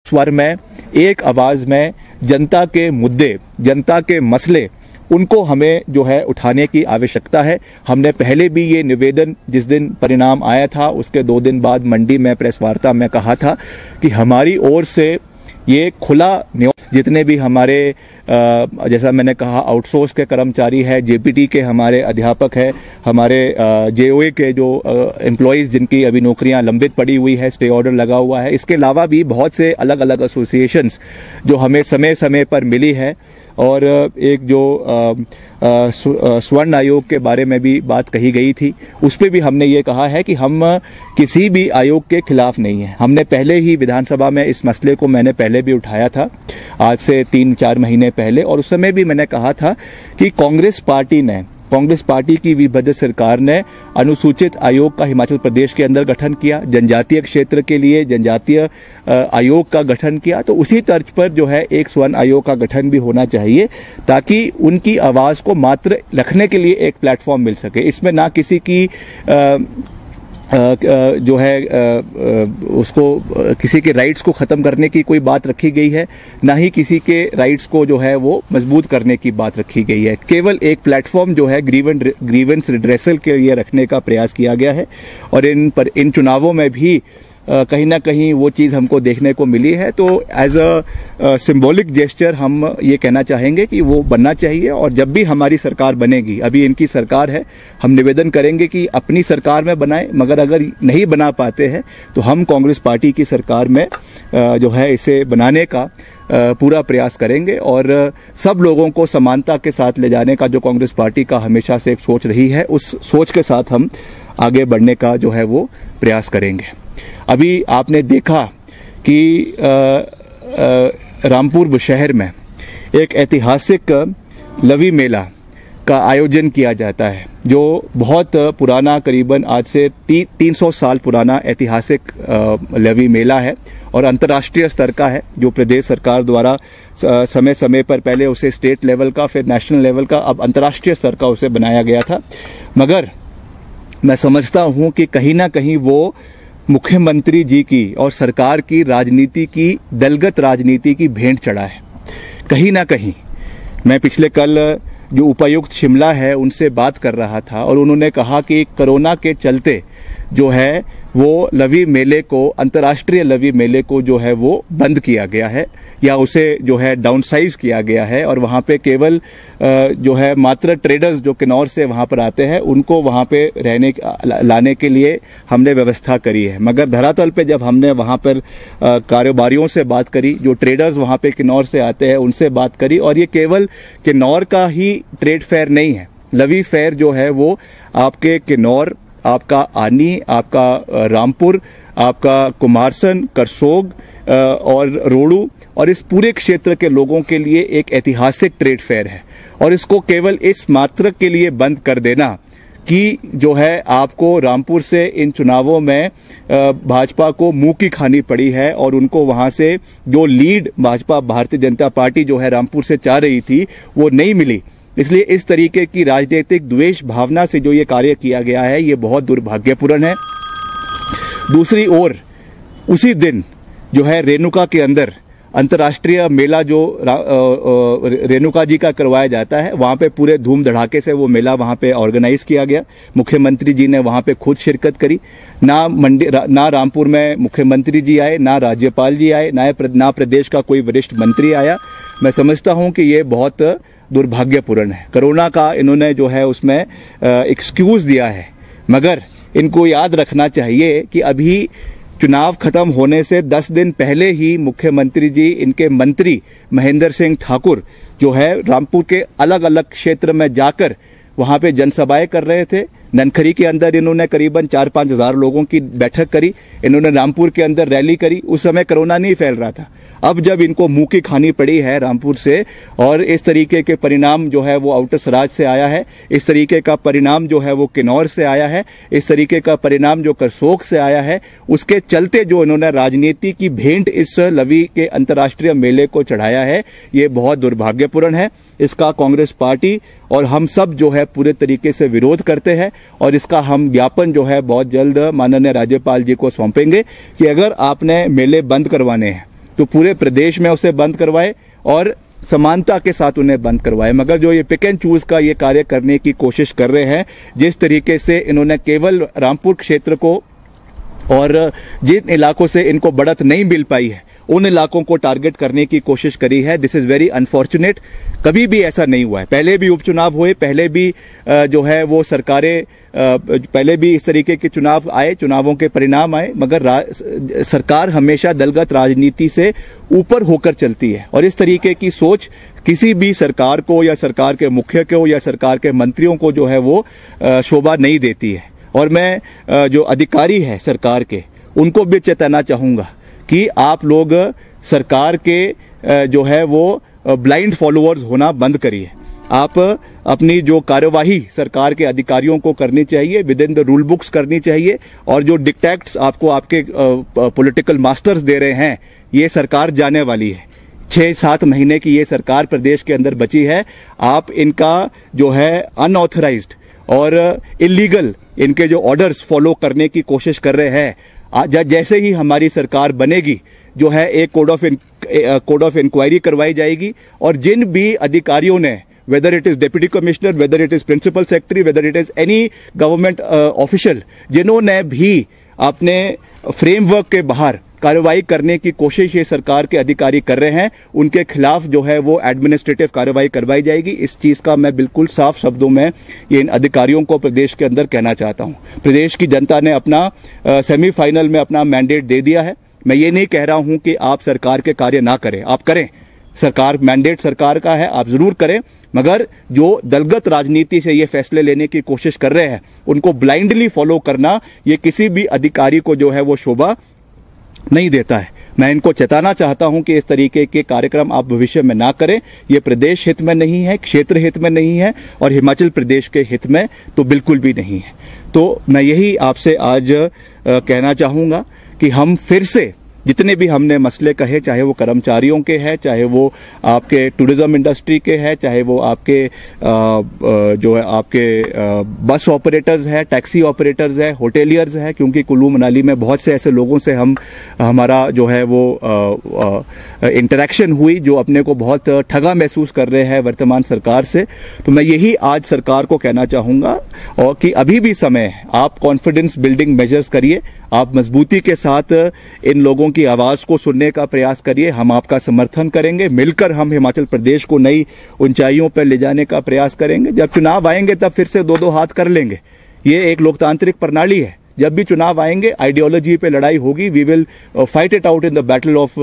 स्वर में, एक आवाज में जनता के मुद्दे, जनता के मसले, उनको हमें जो है उठाने की आवश्यकता है। हमने पहले भी ये निवेदन, जिस दिन परिणाम आया था उसके 2 दिन बाद मंडी में प्रेस वार्ता में कहा था कि हमारी ओर से ये खुला जितने भी हमारे जैसा मैंने कहा आउटसोर्स के कर्मचारी है, जेपीटी के हमारे अध्यापक है, हमारे जेओए के जो एम्प्लॉयज़ जिनकी अभी नौकरियां लंबित पड़ी हुई है, स्टे ऑर्डर लगा हुआ है, इसके अलावा भी बहुत से अलग अलग एसोसिएशंस जो हमें समय समय पर मिली है। और एक जो स्वर्ण आयोग के बारे में भी बात कही गई थी, उस पर भी हमने ये कहा है कि हम किसी भी आयोग के खिलाफ नहीं है। हमने पहले ही विधानसभा में इस मसले को मैंने पहले भी उठाया था, आज से 3-4 महीने पहले, और उस समय भी मैंने कहा था कि कांग्रेस पार्टी की वीरभद्र सरकार ने अनुसूचित आयोग का हिमाचल प्रदेश के अंदर गठन किया, जनजातीय क्षेत्र के लिए जनजातीय आयोग का गठन किया, तो उसी तर्ज पर जो है एक स्वर्ण आयोग का गठन भी होना चाहिए ताकि उनकी आवाज को मात्र रखने के लिए एक प्लेटफॉर्म मिल सके। इसमें ना किसी की जो है उसको किसी के राइट्स को ख़त्म करने की कोई बात रखी गई है, ना ही किसी के राइट्स को जो है वो मजबूत करने की बात रखी गई है। केवल एक प्लेटफॉर्म जो है ग्रीवेंस रिड्रेसल के लिए रखने का प्रयास किया गया है। और इन चुनावों में भी कहीं ना कहीं वो चीज़ हमको देखने को मिली है। तो एज अ सिंबॉलिक जेस्चर हम ये कहना चाहेंगे कि वो बनना चाहिए। और जब भी हमारी सरकार बनेगी, अभी इनकी सरकार है, हम निवेदन करेंगे कि अपनी सरकार में बनाएं, मगर अगर नहीं बना पाते हैं तो हम कांग्रेस पार्टी की सरकार में जो है इसे बनाने का पूरा प्रयास करेंगे। और सब लोगों को समानता के साथ ले जाने का जो कांग्रेस पार्टी का हमेशा से एक सोच रही है, उस सोच के साथ हम आगे बढ़ने का जो है वो प्रयास करेंगे। अभी आपने देखा कि रामपुर बुशहर में एक ऐतिहासिक लवी मेला का आयोजन किया जाता है, जो बहुत पुराना, करीबन आज से 300 साल पुराना ऐतिहासिक लवी मेला है और अंतर्राष्ट्रीय स्तर का है, जो प्रदेश सरकार द्वारा समय समय पर पहले उसे स्टेट लेवल का, फिर नेशनल लेवल का, अब अंतर्राष्ट्रीय स्तर का उसे बनाया गया था। मगर मैं समझता हूं कि कहीं ना कहीं वो मुख्यमंत्री जी की और सरकार की राजनीति की, दलगत राजनीति की भेंट चढ़ा है कहीं ना कहीं। मैं पिछले कल जो उपायुक्त शिमला है उनसे बात कर रहा था और उन्होंने कहा कि कोरोना के चलते जो है वो लवी मेले को, अंतर्राष्ट्रीय लवी मेले को जो है वो बंद किया गया है या उसे जो है डाउनसाइज किया गया है। और वहाँ पे केवल जो है मात्र ट्रेडर्स जो किन्नौर से वहाँ पर आते हैं उनको वहाँ पे लाने के लिए हमने व्यवस्था करी है। मगर धरातल पे जब हमने वहाँ पर कारोबारियों से बात करी, जो ट्रेडर्स वहाँ पे किन्नौर से आते हैं उनसे बात करी, और ये केवल किन्नौर का ही ट्रेड फेयर नहीं है। लवी फेयर जो है वो आपके किन्नौर, आपका आनी, आपका रामपुर, आपका कुमारसन, करसोग और रोडू और इस पूरे क्षेत्र के लोगों के लिए एक ऐतिहासिक ट्रेड फेयर है। और इसको केवल इस मात्र के लिए बंद कर देना कि जो है आपको रामपुर से इन चुनावों में भाजपा को मुंह की खानी पड़ी है और उनको वहां से जो लीड भाजपा, भारतीय जनता पार्टी जो है रामपुर से चाह रही थी वो नहीं मिली। इसलिए इस तरीके की राजनीतिक द्वेष भावना से जो ये कार्य किया गया है ये बहुत दुर्भाग्यपूर्ण है। दूसरी ओर उसी दिन जो है रेणुका के अंदर अंतर्राष्ट्रीय मेला जो रेणुका जी का करवाया जाता है, वहां पे पूरे धूम धड़ाके से वो मेला वहां पे ऑर्गेनाइज किया गया। मुख्यमंत्री जी ने वहां पे खुद शिरकत करी। ना रामपुर में मुख्यमंत्री जी आए, ना राज्यपाल जी आए, ना प्रदेश का कोई वरिष्ठ मंत्री आया। मैं समझता हूं कि ये बहुत दुर्भाग्यपूर्ण है। कोरोना का इन्होंने जो है उसमें एक्सक्यूज दिया है, मगर इनको याद रखना चाहिए कि अभी चुनाव खत्म होने से 10 दिन पहले ही मुख्यमंत्री जी, इनके मंत्री महेंद्र सिंह ठाकुर जो है रामपुर के अलग अलग क्षेत्र में जाकर वहां पे जनसभाएं कर रहे थे। ननखरी के अंदर इन्होंने करीबन 4-5 हज़ार लोगों की बैठक करी। इन्होंने रामपुर के अंदर रैली करी। उस समय कोरोना नहीं फैल रहा था। अब जब इनको मुंह की खानी पड़ी है रामपुर से और इस तरीके के परिणाम जो है वो आउटर सराज से आया है, इस तरीके का परिणाम जो है वो किन्नौर से आया है, इस तरीके का परिणाम जो करसोग से आया है, उसके चलते जो इन्होंने राजनीति की भेंट इस लवी के अंतर्राष्ट्रीय मेले को चढ़ाया है, ये बहुत दुर्भाग्यपूर्ण है। इसका कांग्रेस पार्टी और हम सब जो है पूरे तरीके से विरोध करते हैं और इसका हम ज्ञापन जो है बहुत जल्द माननीय राज्यपाल जी को सौंपेंगे कि अगर आपने मेले बंद करवाने हैं तो पूरे प्रदेश में उसे बंद करवाए और समानता के साथ उन्हें बंद करवाए। मगर जो ये पिक एंड चूज का ये कार्य करने की कोशिश कर रहे हैं, जिस तरीके से इन्होंने केवल रामपुर क्षेत्र को और जिन इलाकों से इनको बढ़त नहीं मिल पाई है उन इलाकों को टारगेट करने की कोशिश करी है, दिस इज वेरी अनफॉर्चुनेट। कभी भी ऐसा नहीं हुआ है, पहले भी उपचुनाव हुए, पहले भी जो है वो सरकारें, पहले भी इस तरीके के चुनाव आए, चुनावों के परिणाम आए, मगर सरकार हमेशा दलगत राजनीति से ऊपर होकर चलती है और इस तरीके की सोच किसी भी सरकार को या सरकार के मुखिया को या सरकार के मंत्रियों को जो है वो शोभा नहीं देती है। और मैं जो अधिकारी है सरकार के उनको भी चेताना चाहूंगा कि आप लोग सरकार के जो है वो ब्लाइंड फॉलोअर्स होना बंद करिए। आप अपनी जो कार्यवाही सरकार के अधिकारियों को करनी चाहिए, with in the rule books करनी चाहिए, और जो डिक्टेट्स आपको आपके पॉलिटिकल मास्टर्स दे रहे हैं ये सरकार जाने वाली है। 6-7 महीने की ये सरकार प्रदेश के अंदर बची है, आप इनका जो है अनऑथराइज्ड और इलीगल इनके जो ऑर्डर्स फॉलो करने की कोशिश कर रहे हैं। जैसे ही हमारी सरकार बनेगी जो है एक कोड ऑफ इंक्वायरी करवाई जाएगी और जिन भी अधिकारियों ने, whether it is deputy commissioner, whether it is principal secretary, whether it is any government official, जिन्होंने भी अपने फ्रेमवर्क के बाहर कार्रवाई करने की कोशिश ये सरकार के अधिकारी कर रहे हैं, उनके खिलाफ जो है वो एडमिनिस्ट्रेटिव कार्रवाई करवाई जाएगी। इस चीज का मैं बिल्कुल साफ शब्दों में ये इन अधिकारियों को प्रदेश के अंदर कहना चाहता हूं। प्रदेश की जनता ने अपना सेमीफाइनल में अपना मैंडेट दे दिया है। मैं ये नहीं कह रहा हूं कि आप सरकार के कार्य ना करें, आप करें, सरकार मैंडेट सरकार का है, आप जरूर करें, मगर जो दलगत राजनीति से ये फैसले लेने की कोशिश कर रहे हैं उनको ब्लाइंडली फॉलो करना ये किसी भी अधिकारी को जो है वो शोभा नहीं देता है। मैं इनको चेताना चाहता हूं कि इस तरीके के कार्यक्रम आप भविष्य में ना करें। ये प्रदेश हित में नहीं है, क्षेत्र हित में नहीं है और हिमाचल प्रदेश के हित में तो बिल्कुल भी नहीं है। तो मैं यही आपसे आज कहना चाहूंगा कि हम फिर से जितने भी हमने मसले कहे, चाहे वो कर्मचारियों के हैं, चाहे वो आपके टूरिज्म इंडस्ट्री के हैं, चाहे वो आपके जो है आपके बस ऑपरेटर्स हैं, टैक्सी ऑपरेटर्स हैं, होटेलियर्स हैं, क्योंकि कुल्लू मनाली में बहुत से ऐसे लोगों से हमारा जो है वो इंटरेक्शन हुई जो अपने को बहुत ठगा महसूस कर रहे हैं वर्तमान सरकार से। तो मैं यही आज सरकार को कहना चाहूंगा और कि अभी भी समय है, आप कॉन्फिडेंस बिल्डिंग मेजर्स करिए, आप मजबूती के साथ इन लोगों की आवाज को सुनने का प्रयास करिए। हम आपका समर्थन करेंगे, मिलकर हम हिमाचल प्रदेश को नई ऊंचाइयों पर ले जाने का प्रयास करेंगे। जब चुनाव आएंगे तब फिर से दो हाथ कर लेंगे, ये एक लोकतांत्रिक प्रणाली है। जब भी चुनाव आएंगे आइडियोलॉजी पे लड़ाई होगी, we will fight it out in the battle of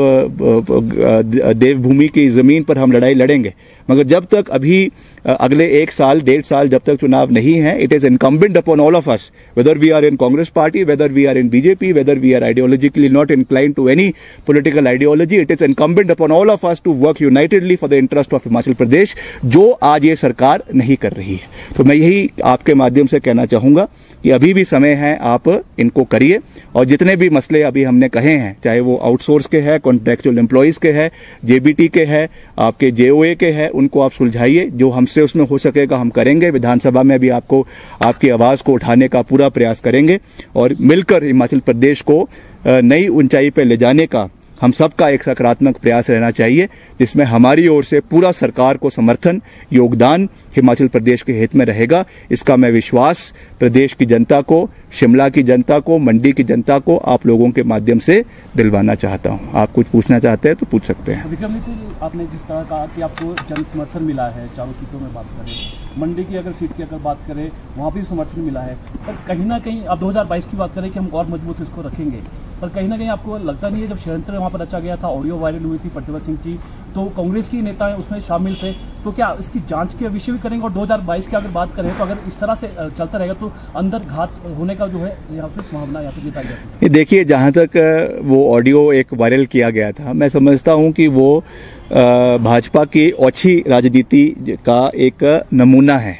Devbhoomi की जमीन पर हम लड़ाई लड़ेंगे। मगर जब तक अभी अगले 1 साल 1.5 साल जब तक चुनाव नहीं है, it is incumbent upon all of us, whether we are in Congress party, whether we are in BJP, whether we are ideologically not inclined to any political ideology, it is incumbent upon all of us to work unitedly for the interest of Himachal Pradesh, जो आज ये सरकार नहीं कर रही है। तो मैं यही आपके माध्यम से कहना चाहूंगा कि अभी भी समय है, आप इनको करिए और जितने भी मसले अभी हमने कहे हैं, चाहे वो आउटसोर्स के हैं, कॉन्ट्रैक्चुअल एम्प्लॉयज के हैं, जेबीटी के हैं, आपके जेओए के हैं, उनको आप सुलझाइए। जो हमसे उसमें हो सकेगा हम करेंगे। विधानसभा में भी आपको आपकी आवाज को उठाने का पूरा प्रयास करेंगे और मिलकर हिमाचल प्रदेश को नई ऊंचाई पर ले जाने का हम सबका एक सकारात्मक प्रयास रहना चाहिए, जिसमें हमारी ओर से पूरा सरकार को समर्थन, योगदान हिमाचल प्रदेश के हित में रहेगा। इसका मैं विश्वास प्रदेश की जनता को, शिमला की जनता को, मंडी की जनता को आप लोगों के माध्यम से दिलवाना चाहता हूं। आप कुछ पूछना चाहते हैं तो पूछ सकते हैं। विक्रम, आपने जिस तरह कहा कि आपको जन समर्थन मिला है, चारों सीटों में बात करें, मंडी की अगर सीट की अगर बात करें वहाँ भी समर्थन मिला है, पर कहीं ना कहीं अब 2022 की बात करें कि हम और मजबूत इसको रखेंगे, पर कहीं ना कहीं आपको लगता नहीं है जब षड्यंत्र वहाँ पर रचा गया था, ऑडियो वायरल हुई थी प्रतिभा सिंह की, तो कांग्रेस की नेता है उसमें शामिल थे, तो क्या इसकी जांच के विषय भी करेंगे? और 2022 की अगर बात करें तो अगर इस तरह से चलता रहेगा तो अंदर घात होने का जो है यहाँ पर संभावना यहाँ पर जताई जाती है। देखिए, जहाँ तक वो ऑडियो एक वायरल किया गया था, मैं समझता हूँ कि वो भाजपा की ओछी राजनीति का एक नमूना है,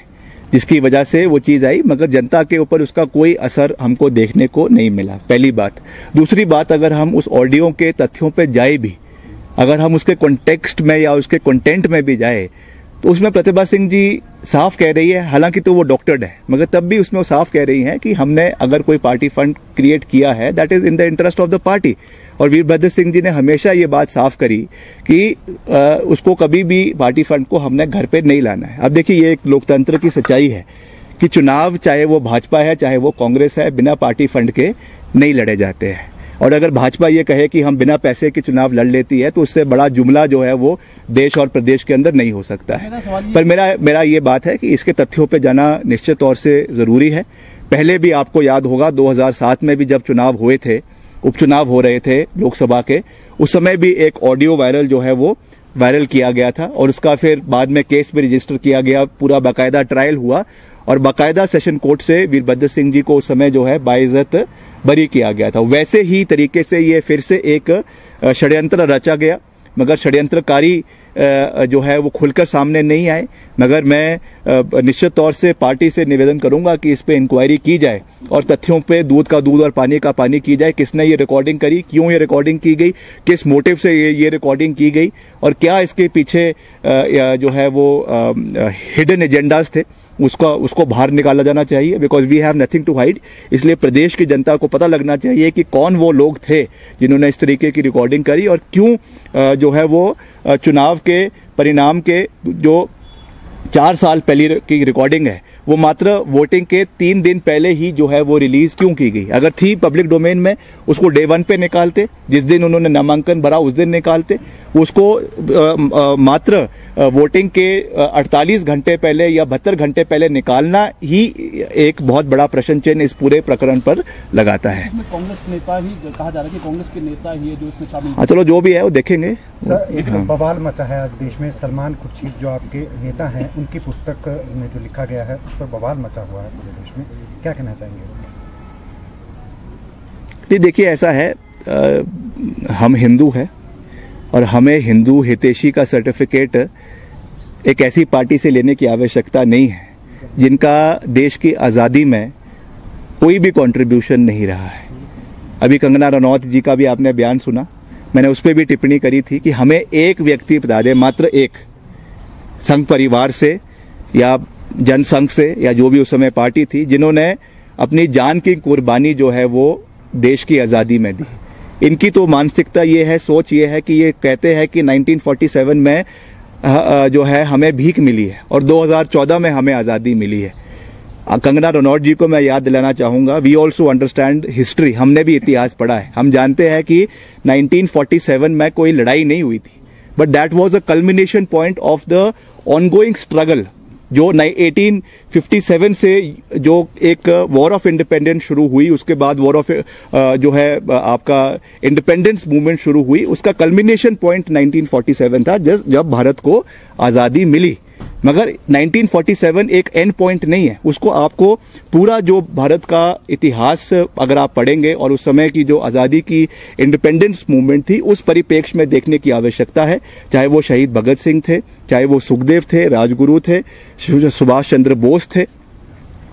जिसकी वजह से वो चीज आई, मगर जनता के ऊपर उसका कोई असर हमको देखने को नहीं मिला, पहली बात। दूसरी बात, अगर हम उस ऑडियो के तथ्यों पे जाए भी, अगर हम उसके कॉन्टेक्स्ट में या उसके कंटेंट में भी जाए, तो उसमें प्रतिभा सिंह जी साफ कह रही है, हालांकि तो वो डॉक्टर्ड है, मगर तब भी उसमें वो साफ कह रही हैं कि हमने अगर कोई पार्टी फंड क्रिएट किया है that is in the interest of the party. और वीरभद्र सिंह जी ने हमेशा ये बात साफ करी कि उसको कभी भी पार्टी फंड को हमने घर पे नहीं लाना है। अब देखिए, ये एक लोकतंत्र की सच्चाई है कि चुनाव चाहे वो भाजपा है चाहे वो कांग्रेस है, बिना पार्टी फंड के नहीं लड़े जाते हैं। और अगर भाजपा ये कहे कि हम बिना पैसे के चुनाव लड़ लेती है तो उससे बड़ा जुमला जो है वो देश और प्रदेश के अंदर नहीं हो सकता है। पर मेरा ये बात है कि इसके तथ्यों पे जाना निश्चित तौर से जरूरी है। पहले भी आपको याद होगा 2007 में भी जब चुनाव हुए थे, उपचुनाव हो रहे थे लोकसभा के, उस समय भी एक ऑडियो वायरल जो है वो वायरल किया गया था और उसका फिर बाद में केस भी रजिस्टर किया गया, पूरा बाकायदा ट्रायल हुआ और बाकायदा सेशन कोर्ट से वीरभद्र सिंह जी को उस समय जो है बाइज्जत बरी किया गया था। वैसे ही तरीके से ये फिर से एक षड्यंत्र रचा गया, मगर षड्यंत्रकारी जो है वो खुलकर सामने नहीं आए। मगर मैं निश्चित तौर से पार्टी से निवेदन करूंगा कि इस पे इंक्वायरी की जाए और तथ्यों पे दूध का दूध और पानी का पानी की जाए। किसने ये रिकॉर्डिंग करी, क्यों ये रिकॉर्डिंग की गई, किस मोटिव से ये रिकॉर्डिंग की गई और क्या इसके पीछे जो है वो हिडन एजेंडाज थे, उसको बाहर निकाला जाना चाहिए। Because we have nothing to hide. इसलिए प्रदेश की जनता को पता लगना चाहिए कि कौन वो लोग थे जिन्होंने इस तरीके की रिकॉर्डिंग करी और क्यों जो है वो चुनाव के परिणाम के जो 4 साल पहले की रिकॉर्डिंग है वो मात्र वोटिंग के 3 दिन पहले ही जो है वो रिलीज क्यों की गई। अगर थी पब्लिक डोमेन में उसको डे 1 पे निकालते, जिस दिन उन्होंने नामांकन भरा उस दिन निकालते, उसको मात्र वोटिंग के 48 घंटे पहले या 72 घंटे पहले निकालना ही एक बहुत बड़ा प्रश्न चिन्ह इस पूरे प्रकरण पर लगाता है। कांग्रेस नेता ही कहा जा रहा है कि कांग्रेस के नेता ही है जो इसमें शामिल। हाँ, चलो जो भी है वो देखेंगे। सर, एक बवाल मचा है आज देश में। सलमान खुर्शीद जो आपके नेता हैं, उनकी पुस्तक में जो लिखा गया है उस पर बवाल मचा हुआ है पूरे देश में, क्या कहना चाहेंगे? नहीं, देखिए ऐसा है, हम हिंदू हैं और हमें हिंदू हितैषी का सर्टिफिकेट एक ऐसी पार्टी से लेने की आवश्यकता नहीं है जिनका देश की आज़ादी में कोई भी कंट्रीब्यूशन नहीं रहा है। अभी कंगना रनौत जी का भी आपने बयान सुना, मैंने उस पर भी टिप्पणी करी थी कि हमें एक व्यक्ति बता दे, मात्र एक, संघ परिवार से या जनसंघ से या जो भी उस समय पार्टी थी, जिन्होंने अपनी जान की कुर्बानी जो है वो देश की आज़ादी में दी। इनकी तो मानसिकता ये है, सोच ये है कि ये कहते हैं कि 1947 में जो है हमें भीख मिली है और 2014 में हमें आज़ादी मिली है। कंगना रनौत जी को मैं याद दिलाना चाहूँगा, वी ऑल्सो अंडरस्टैंड हिस्ट्री, हमने भी इतिहास पढ़ा है। हम जानते हैं कि 1947 में कोई लड़ाई नहीं हुई थी, but that was a culmination point of the ongoing struggle जो 1857 से जो एक वॉर ऑफ इंडिपेंडेंस शुरू हुई, उसके बाद वॉर ऑफ जो है आपका इंडिपेंडेंस मूवमेंट शुरू हुई, उसका कल्मिनेशन पॉइंट 1947 था जब भारत को आज़ादी मिली। मगर 1947 एक एंड पॉइंट नहीं है, उसको आपको पूरा जो भारत का इतिहास अगर आप पढ़ेंगे और उस समय की जो आज़ादी की इंडिपेंडेंस मूवमेंट थी उस परिप्रेक्ष्य में देखने की आवश्यकता है। चाहे वो शहीद भगत सिंह थे, चाहे वो सुखदेव थे, राजगुरु थे, सुभाष चंद्र बोस थे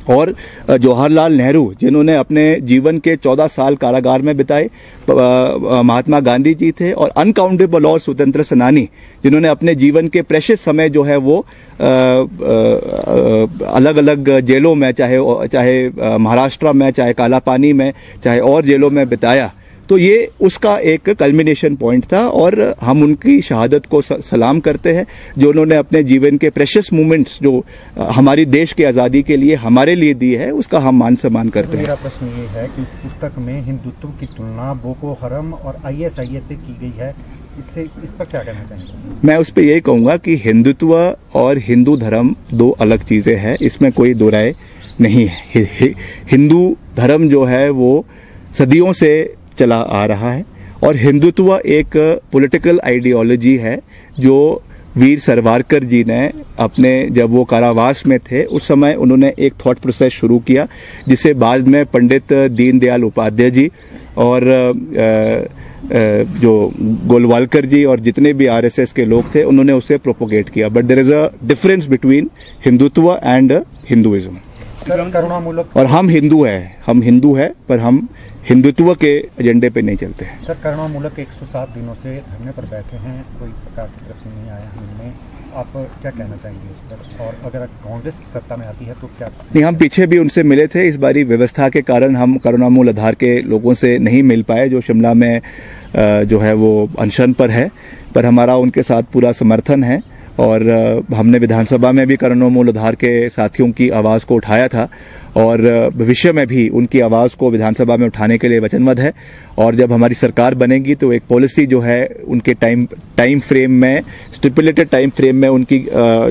और जवाहरलाल नेहरू जिन्होंने अपने जीवन के 14 साल कारागार में बिताए, महात्मा गांधी जी थे और अनकाउंटेबल और स्वतंत्र सेनानी जिन्होंने अपने जीवन के प्रेशियस समय जो है वो अलग अलग जेलों में, चाहे महाराष्ट्र में, चाहे कालापानी में, चाहे और जेलों में बिताया। तो ये उसका एक कल्मिनेशन पॉइंट था और हम उनकी शहादत को सलाम करते हैं जो उन्होंने अपने जीवन के प्रेशियस मोमेंट्स जो हमारी देश की आज़ादी के लिए हमारे लिए दी है उसका हम मान सम्मान करते हैं। मेरा प्रश्न ये है कि इस पुस्तक में हिंदुत्व की तुलना बोको हरम और ISIS से की गई है, इस पर क्या कहना चाहेंगे? मैं उस पर यही कहूँगा कि हिंदुत्व और हिंदू धर्म दो अलग चीज़ें हैं, इसमें कोई दो राय नहीं है। हिंदू धर्म जो है वो सदियों से चला आ रहा है और हिंदुत्व एक पॉलिटिकल आइडियोलॉजी है जो वीर सावरकर जी ने अपने जब वो कारावास में थे उस समय उन्होंने एक थॉट प्रोसेस शुरू किया जिसे बाद में पंडित दीनदयाल उपाध्याय जी और जो गोलवालकर जी और जितने भी RSS के लोग थे उन्होंने उसे प्रोपोगेट किया। But there is a difference between Hindutva and Hinduism. करुणामूलक, और हम हिंदू हैं पर हम हिंदुत्व के एजेंडे पे नहीं चलते हैं। सर, करुणा मूलक 107 दिनों से धरने पर बैठे हैं, कोई सरकार की तरफ से नहीं आया हमने, आप क्या कहना चाहेंगे इस पर? और अगर कांग्रेस सत्ता में आती है तो क्या? नहीं, हम पीछे भी उनसे मिले थे। इस बारी व्यवस्था के कारण हम करुणामूल आधार के लोगों से नहीं मिल पाए, जो शिमला में जो है वो अनशन पर है, पर हमारा उनके साथ पूरा समर्थन है। और हमने विधानसभा में भी करुणामूल आधार के साथियों की आवाज़ को उठाया था और भविष्य में भी उनकी आवाज़ को विधानसभा में उठाने के लिए वचनबद्ध है। और जब हमारी सरकार बनेगी तो एक पॉलिसी जो है उनके टाइम फ्रेम में, स्टिपुलेटेड टाइम फ्रेम में उनकी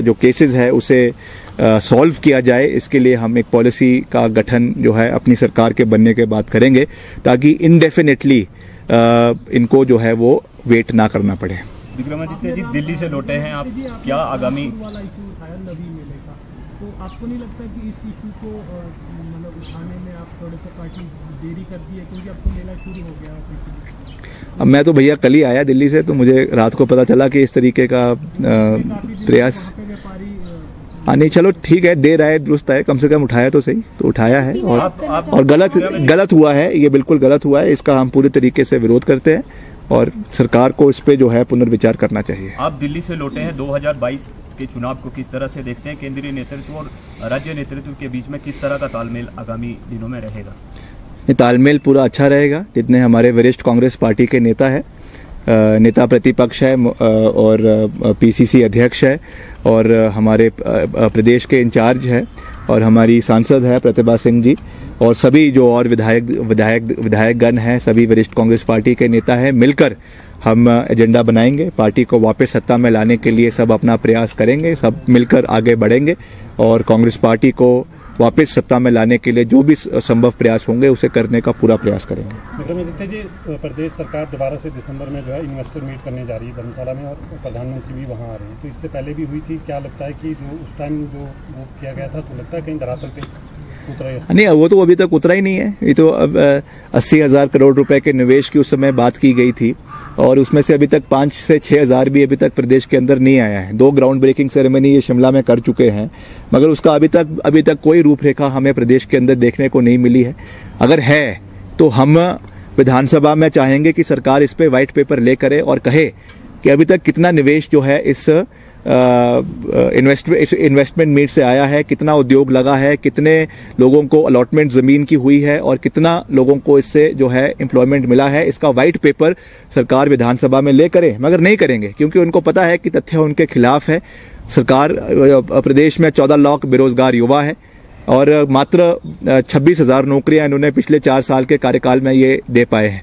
जो केसेस है उसे सॉल्व किया जाए, इसके लिए हम एक पॉलिसी का गठन जो है अपनी सरकार के बनने के बाद करेंगे, ताकि इनडेफिनेटली इनको जो है वो वेट ना करना पड़े। विक्रमादित्य जी, दिल्ली से लौटे हैं आप, क्या आगामी वाला इशू उठाया नवी मेले का, तो आपको नहीं लगता कि इस इशू को मतलब उठाने में आप थोड़े से पार्टी देरी कर दी है, क्योंकि अब तो मेला शुरू हो गया? अब मैं तो भैया कल ही आया दिल्ली से, तो मुझे रात को पता चला कि इस तरीके का प्रयास। हाँ, नहीं, चलो ठीक है, देर आए दुरुस्त आए, कम से कम उठाया तो सही, तो उठाया है। और गलत हुआ है, ये बिल्कुल गलत हुआ है, इसका हम पूरे तरीके से विरोध करते हैं और सरकार को इस पे जो है पुनर्विचार करना चाहिए। आप दिल्ली से लौटे हैं, 2022 के चुनाव को किस तरह से देखते हैं? केंद्रीय नेतृत्व और राज्य नेतृत्व के बीच में किस तरह का तालमेल आगामी दिनों में रहेगा? ये तालमेल पूरा अच्छा रहेगा। जितने हमारे वरिष्ठ कांग्रेस पार्टी के नेता है, नेता प्रतिपक्ष है और पीसीसी अध्यक्ष है और हमारे प्रदेश के इंचार्ज है और हमारी सांसद है प्रतिभा सिंह जी और सभी जो और विधायकगण हैं, सभी वरिष्ठ कांग्रेस पार्टी के नेता हैं, मिलकर हम एजेंडा बनाएंगे। पार्टी को वापस सत्ता में लाने के लिए सब अपना प्रयास करेंगे, सब मिलकर आगे बढ़ेंगे और कांग्रेस पार्टी को वापस सत्ता में लाने के लिए जो भी संभव प्रयास होंगे उसे करने का पूरा प्रयास करेंगे। विक्रमादित्य जी, प्रदेश सरकार दोबारा से दिसंबर में जो है इन्वेस्टर मीट करने जा रही है धर्मशाला में और प्रधानमंत्री भी वहां आ रहे हैं, तो इससे पहले भी हुई थी, क्या लगता है कि जो उस टाइम जो वो किया गया था, तो लगता है कहीं धरातल पे उतरा है? नहीं, वो तो अभी तक उतरा ही नहीं है। ये तो अब 80,000 करोड़ रुपए के निवेश की उस समय बात की गई थी और उसमें से अभी तक 5 से 6,000 भी अभी तक प्रदेश के अंदर नहीं आया है। 2 ग्राउंड ब्रेकिंग सेरेमनी ये शिमला में कर चुके हैं, मगर उसका अभी तक कोई रूपरेखा हमें प्रदेश के अंदर देखने को नहीं मिली है। अगर है तो हम विधानसभा में चाहेंगे कि सरकार इस पे व्हाइट पेपर ले करे और कहे कि अभी तक कितना निवेश जो है इस इन्वेस्टमेंट मीट से आया है, कितना उद्योग लगा है, कितने लोगों को अलॉटमेंट जमीन की हुई है और कितना लोगों को इससे जो है एम्प्लॉयमेंट मिला है। इसका व्हाइट पेपर सरकार विधानसभा में ले करे, मगर नहीं करेंगे क्योंकि उनको पता है कि तथ्य उनके खिलाफ है। सरकार प्रदेश में 14 लाख बेरोजगार युवा है और मात्र 26,000 नौकरियां इन्होंने पिछले 4 साल के कार्यकाल में ये दे पाए हैं।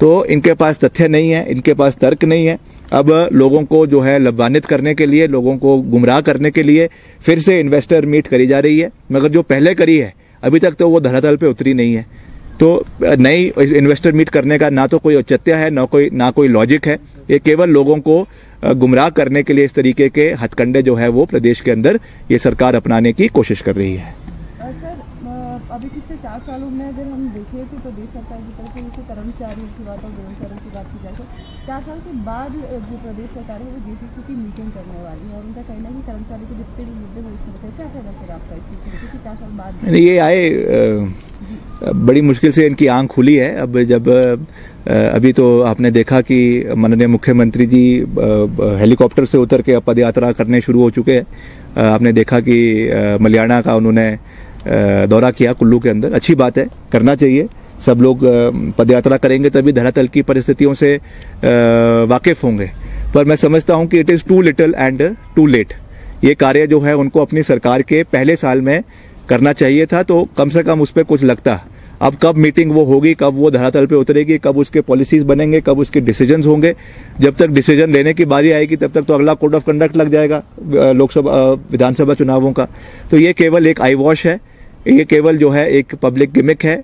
तो इनके पास तथ्य नहीं है, इनके पास तर्क नहीं है। अब लोगों को जो है लज्जान्वित करने के लिए, लोगों को गुमराह करने के लिए फिर से इन्वेस्टर मीट करी जा रही है, मगर जो पहले करी है अभी तक तो वो धरातल पे उतरी नहीं है। तो नई इन्वेस्टर मीट करने का ना तो कोई औचित्य है, ना कोई लॉजिक है। ये केवल लोगों को गुमराह करने के लिए इस तरीके के हथकंडे जो है वो प्रदेश के अंदर ये सरकार अपनाने की कोशिश कर रही है। अभी पिछले 4 सालों में अगर हम देखें तो प्रदेश सरकार की तरफ से जैसे कर्मचारियों की बात और कर्मचारियों की बात की जाए तो 4 साल के बाद जो प्रदेश सरकार है वो जेसीसी की मीटिंग करने वाली है और उनका कहना है कि कर्मचारी के जितने भी मुद्दे वो उसमें क्या कहना फिर आपका इस चीज़ क्योंकि 4 साल बाद ये आए बड़ी मुश्किल से इनकी आंख खुली है। अब जब अभी तो आपने देखा कि माननीय मुख्यमंत्री जी हेलीकॉप्टर से उतर के पद यात्रा करने शुरू हो चुके हैं। आपने देखा कि मलियाना का उन्होंने दौरा किया कुल्लू के अंदर। अच्छी बात है, करना चाहिए। सब लोग पदयात्रा करेंगे तभी धरातल की परिस्थितियों से वाकिफ होंगे, पर मैं समझता हूं कि it is too little and too late. ये कार्य जो है उनको अपनी सरकार के पहले साल में करना चाहिए था, तो कम से कम उस पर कुछ लगता। अब कब मीटिंग वो होगी, कब वो धरातल पे उतरेगी, कब उसके पॉलिसीज बनेंगे, कब उसके डिसीजंस होंगे, जब तक डिसीजन लेने की बारी आएगी तब तक तो अगला कोड ऑफ कंडक्ट लग जाएगा लोकसभा विधानसभा चुनावों का। तो ये केवल एक आई वॉश है, ये केवल जो है एक पब्लिक गिमिक है।